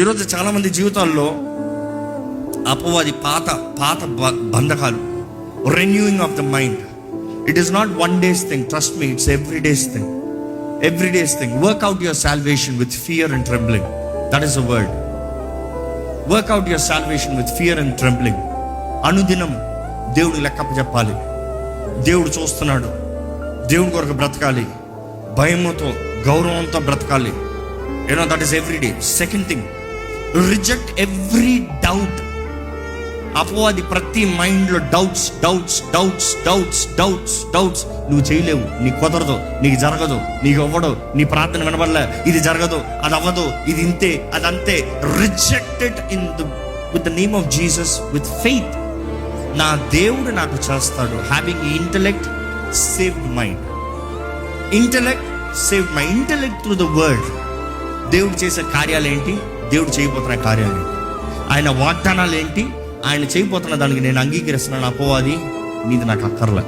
ఈరోజు చాలామంది జీవితాల్లో అపవాది పాత పాత బంధకాలు, renewing of the mind. It is not one days thing, trust me, it's every days thing. Every days thing. Work out your salvation with fear and trembling. That is the word. Work out your salvation with fear and trembling. అనుదినం దేవుడు లెక్కప్ప చెప్పాలి. దేవుడు చూస్తున్నాడు. దేవుడి కొరకు బ్రతకాలి, భయముతో గౌరవంతో బ్రతకాలి. That is every day. Second thing, reject every doubt. అపవాది ప్రతి మైండ్లో doubts doubts doubts doubts doubts doubts. నువ్వు చేయలేవు, నీకు కుదరదు, నీకు జరగదు, నీకు అవ్వదు, నీ ప్రార్థన వినబడలే, ఇది జరగదు, అది అవ్వదు, ఇది ఇంతే, అది అంతే. Rejected in the with the name of Jesus with faith. నా దేవుడు నాకు చేస్తాడు. Having intellect saved mind. Intellect saved my intellect through the word. దేవుడు చేసే కార్యాలు ఏంటి, దేవుడు చేయబోతున్న కార్యాలు ఏంటి, ఆయన వాగ్దానాలు ఏంటి, ఆయన చేయబోతున్న దానికి నేను అంగీకరిస్తున్నాను. అపవాది నీది నాకు అక్కర్లే.